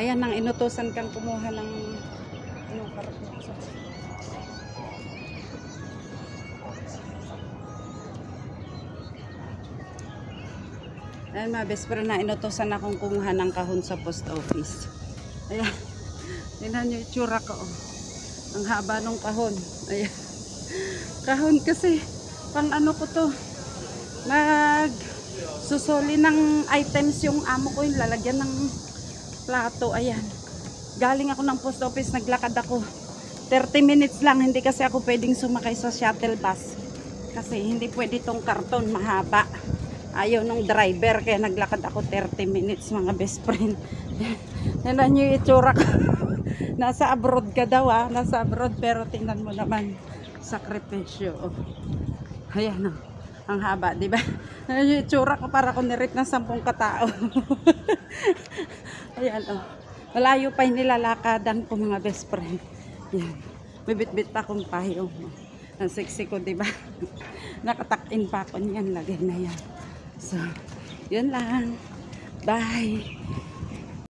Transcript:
Ayan, nang inutusan kang kumuha ng ano, karton. Ayan mga best friend, na inutusan akong kumuha ng kahon sa post office. Ayan, tingnan nyo yung itsura ko. Oh. Ang haba ng kahon. Ayan. Kahon kasi, pang ano ko to, susuli ng items yung amo ko, yung lalagyan ng plato. Ayan. Galing ako ng post office, naglakad ako. 30 minutes lang, hindi kasi ako pwedeng sumakay sa shuttle bus. Kasi hindi pwede tong karton, mahaba. Ayaw nung driver, kaya naglakad ako 30 minutes mga best friend. Yan yung itsura ko. Nasa abroad ka daw nasa abroad, pero tingnan mo naman, sakripisyo. Oh. Ayan ang haba, di ba? Yan yung itsura ko, para ko nirit ng 10 katao. Ayan malayo pa yung nilalakadan ko mga best friend. Yan. May bit-bit pa akong payong. Ang sexy ko, di ba? Nakatakin pa ako niyan, lagay na yan. So, yun lang. Bye.